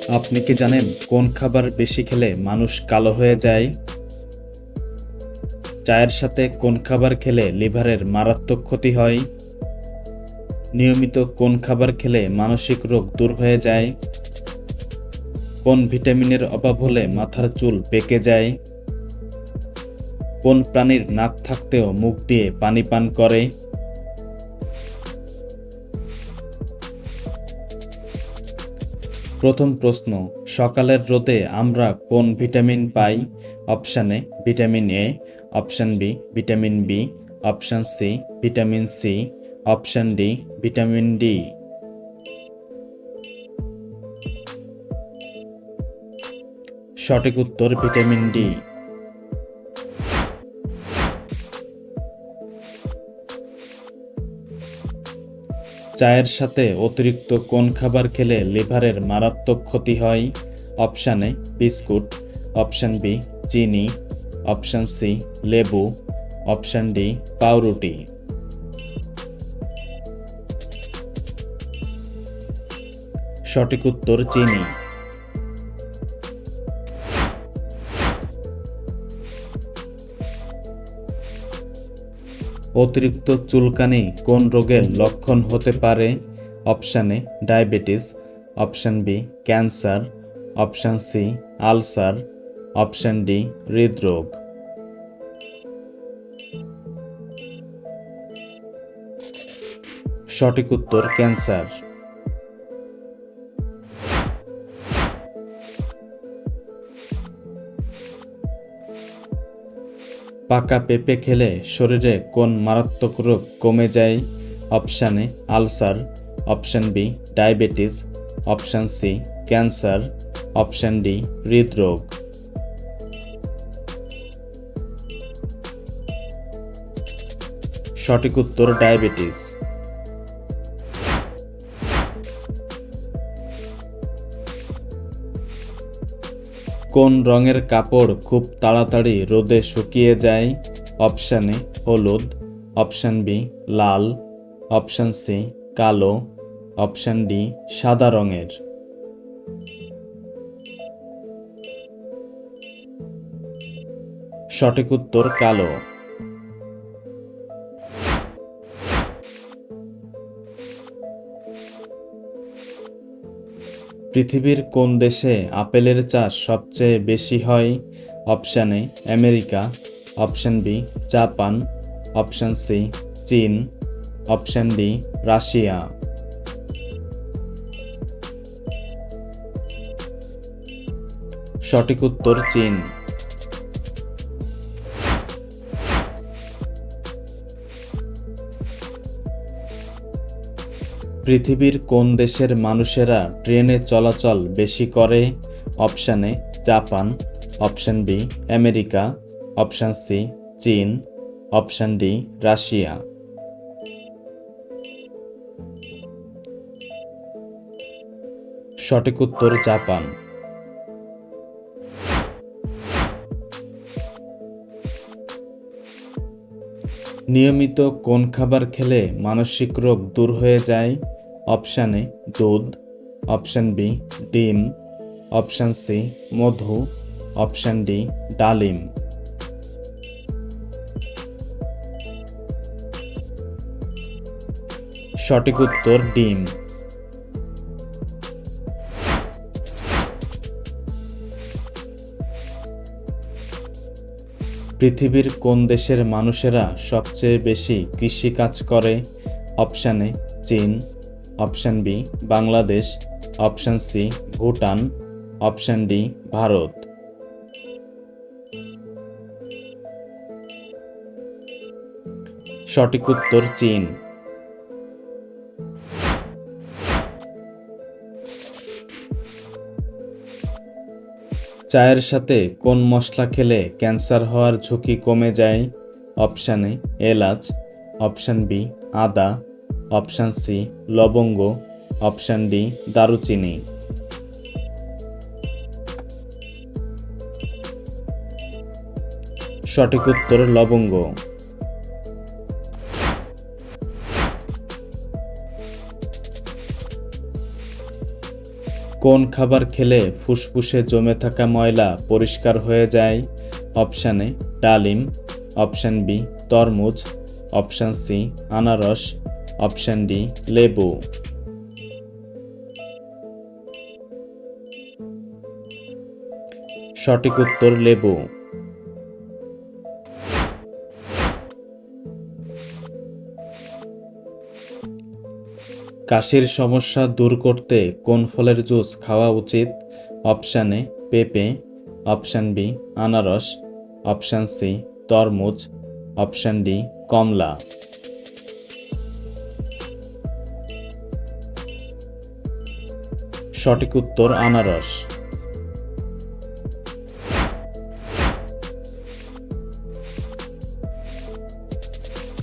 আপনি কি জানেন কোন খাবার বেশি খেলে মানুষ কালো হয়ে যায়? চায়ের সাথে কোন খাবার খেলে লিভারের মারাত্মক ক্ষতি হয়? নিয়মিত কোন খাবার খেলে মানসিক রোগ দূর হয়ে যায়? কোন ভিটামিনের অভাব হলে মাথার চুল পেকে যায়? কোন প্রাণীর নাক থাকতেও মুখ দিয়ে পানি পান করে? প্রথম প্রশ্ন, সকালের রোদে আমরা কোন ভিটামিন পাই? Option A vitamin A, option B vitamin B, option C vitamin C, option D vitamin D. সঠিক উত্তর ভিটামিন ডি। চায়ের সাথে অতিরিক্ত কোন খাবার খেলে লিভারের মারাত্মক ক্ষতি হয়? Option A biscuit, option B চিনি, অপশান সি লেবু, অপশান ডি পাউরুটি। সঠিক উত্তর চিনি। অতিরিক্ত চুলকানি কোন রোগের লক্ষণ হতে পারে? Option A diabetes, option B cancer, option C ulcer, option D হৃদরোগ। সঠিক উত্তর ক্যান্সার। পাকা পেঁপে খেলে শরীরে কোন মারাত্মক রোগ কমে যায়? Option A ulcer, option B diabetes, option C cancer, option D হৃদরোগ। সঠিক উত্তর ডায়াবেটিস। কোন রঙের কাপড় খুব তাড়াতাড়ি রোদে শুকিয়ে যায়? অপশান এ হলুদ, অপশান বি লাল, অপশান সি কালো, অপশান ডি সাদা রঙের। সঠিক উত্তর কালো। পৃথিবীর কোন দেশে আপেলের চাষ সবচেয়ে বেশি হয়? Option A America, option B Japan, option C চীন, অপশান ডি রাশিয়া। সঠিক উত্তর চীন। পৃথিবীর কোন দেশের মানুষেরা ট্রেনে চলাচল বেশি করে? Option A Japan, option B America, option C চীন, অপশান ডি রাশিয়া। সঠিক উত্তর জাপান। নিয়মিত কোন খাবার খেলে মানসিক রোগ দূর হয়ে যায়? অপশান এ দুধ, অপশান বি ডিম, অপশান সি মধু, অপশান ডি ডালিম। সঠিক উত্তর ডিম। পৃথিবীর কোন দেশের মানুষেরা সবচেয়ে বেশি কৃষি কাজ করে? অপশান এ চীন, option B Bangladesh, option C Bhutan, option D Bharat. সঠিক উত্তর চীন। চায়ের সাথে কোন মশলা খেলে ক্যান্সার হওয়ার ঝুঁকি কমে যায়? অপশান এ এলাচ, অপশান বি আদা, অপশান সি লবঙ্গ, অপশান ডি দারুচিনি। সঠিক উত্তর লবঙ্গ। কোন খাবার খেলে ফুসফুসে জমে থাকা ময়লা পরিষ্কার হয়ে যায়? অপশান এ ডালিম, অপশান বি তরমুজ, অপশান সি আনারস, অপশান ডি লেবু। সঠিক উত্তর লেবু। কাশির সমস্যা দূর করতে কোন ফলের জুস খাওয়া উচিত? অপশান এ পেঁপে, অপশান বি আনারস, অপশান সি তরমুজ, অপশান ডি কমলা। সঠিক উত্তর আনারস।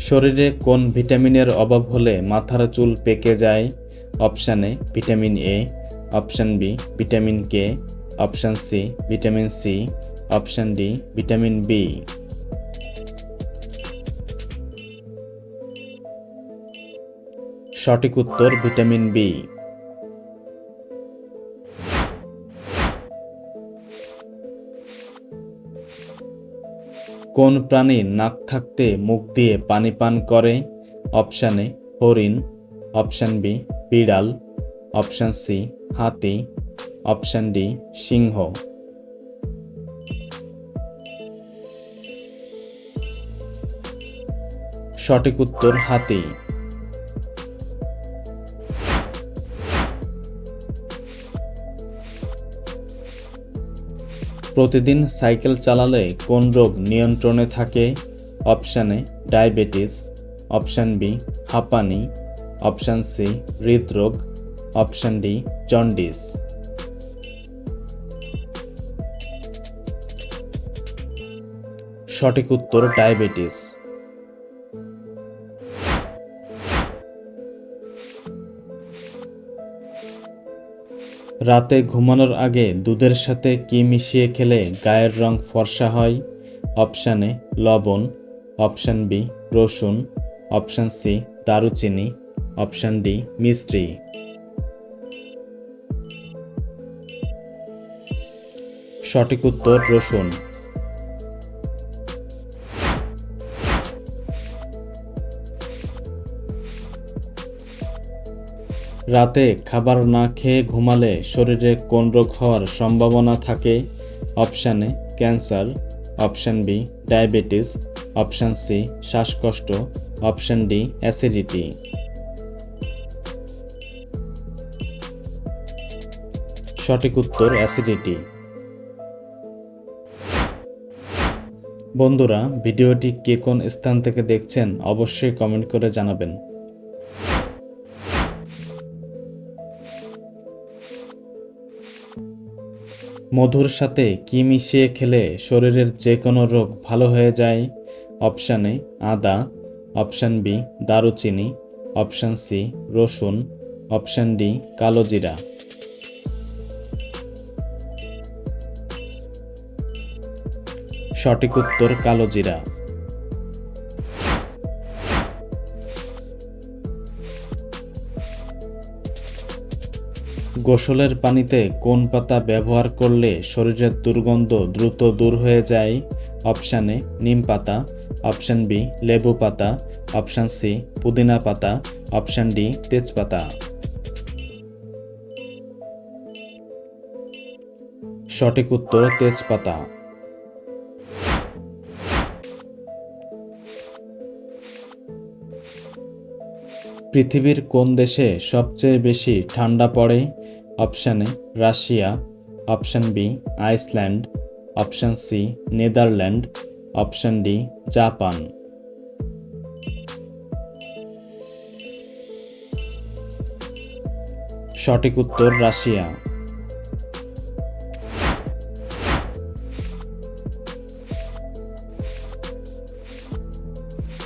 শরীরে কোন ভিটামিনের অভাব হলে মাথার চুল পেকে যায়? Option A vitamin A, option B vitamin K, option C vitamin C, option D vitamin B. সঠিক উত্তর ভিটামিন বি। কোন প্রাণী নাক থাকতে মুখ দিয়ে পানি পান করে? অপশান এ হরিণ, অপশান বি বিড়াল, অপশান সি হাতি, অপশান ডি সিংহ। সঠিক উত্তর হাতি। প্রতিদিন সাইকেল চালালে কোন রোগ নিয়ন্ত্রণে থাকে? Option A diabetes, option B হাঁপানি, অপশান সি হৃদরোগ, অপশান ডি জন্ডিস। সঠিক উত্তর ডায়াবেটিস। রাতে ঘুমানোর আগে দুধের সাথে কি মিশিয়ে খেলে গায়ের রং ফর্সা হয়? অপশান এ লবণ, অপশান বি রসুন, অপশান সি দারুচিনি, অপশান ডি মিশ্রি। সঠিক উত্তর রসুন। রাতে খাবার না খেয়ে ঘুমালে শরীরে কোন রোগ হওয়ার সম্ভাবনা থাকে? Option A cancer, option B diabetes, option C শ্বাসকষ্ট, অপশান ডি অ্যাসিডিটি। সঠিক উত্তর অ্যাসিডিটি। বন্ধুরা, ভিডিওটি কে কোন স্থান থেকে দেখছেন অবশ্যই কমেন্ট করে জানাবেন। মধুর সাথে কি মিশিয়ে খেলে শরীরের যে কোনো রোগ ভালো হয়ে যায়? অপশান এ আদা, অপশান বি দারুচিনি, অপশান সি রসুন, অপশান ডি কালোজিরা। সঠিক উত্তর কালোজিরা। গোসলের পানিতে কোন পাতা ব্যবহার করলে শরীরের দুর্গন্ধ দ্রুত দূর হয়ে যায়? অপশান এ নিম পাতা, অপশান বি লেবু পাতা, অপশান সি পুদিনা পাতা, অপশান ডি তেজপাতা। সঠিক উত্তর তেজপাতা। পৃথিবীর কোন দেশে সবচেয়ে বেশি ঠান্ডা পড়ে? Option A Russia, option B Iceland, option C Netherland, option D Japan. সঠিক উত্তর রাশিয়া।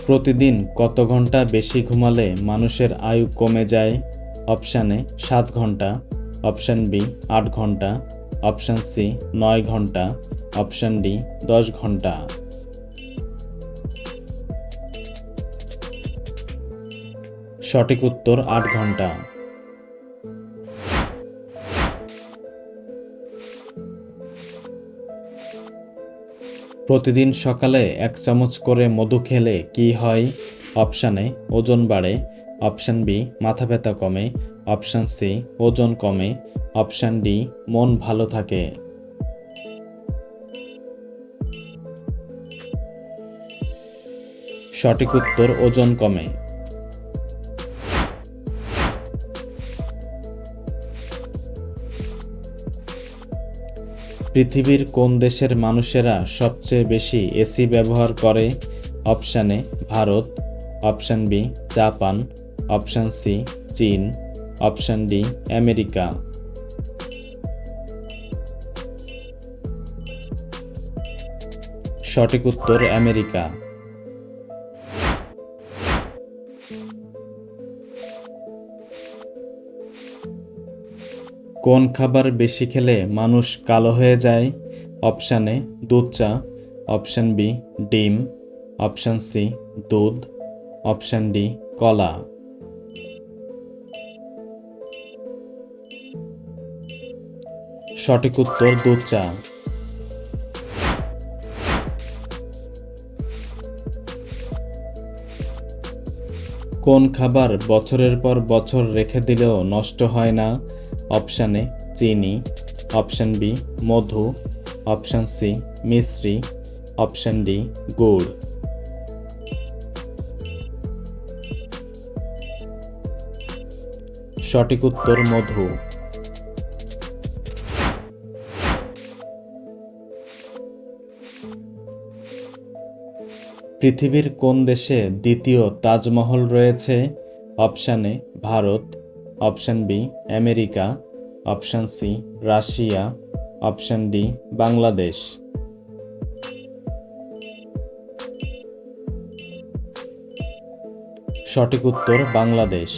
প্রতিদিন কত ঘন্টা বেশি ঘুমালে মানুষের আয়ু কমে যায়? অপশান এ 7 ঘন্টা, অপশান বি 8 ঘন্টা, অপশান সি 9 ঘন্টা, অপশান ডি 10 ঘন্টা। সঠিক উত্তর 8 ঘন্টা। প্রতিদিন সকালে 1 চামচ করে মধু খেলে কি হয়? অপশান এ ওজন বাড়ে, অপশান বি মাথা ব্যথা কমে, অপশান সি ওজন কমে, অপশান ডি মন ভালো থাকে। সঠিক উত্তর ওজন কমে। পৃথিবীর কোন দেশের মানুষেরা সবচেয়ে বেশি এসি ব্যবহার করে? Option A Bharat, option B Japan, option C চীন, অপশান ডি আমেরিকা। সঠিক উত্তর আমেরিকা। কোন খাবার বেশি খেলে মানুষ কালো হয়ে যায়? অপশান এ দুধ চা, অপশান বি ডিম, অপশান সি দুধ, অপশান ডি কলা। সঠিক উত্তর দুধ চা। কোন খাবার বছরের পর বছর রেখে দিলেও নষ্ট হয় না? অপশান এ চিনি, অপশান বি মধু, option C Misri, option D গুড়। সঠিক উত্তর মধু। পৃথিবীর কোন দেশে দ্বিতীয় তাজমহল রয়েছে? Option A Bharat, option B America, option C Russia, option D Bangladesh. সঠিক উত্তর বাংলাদেশ।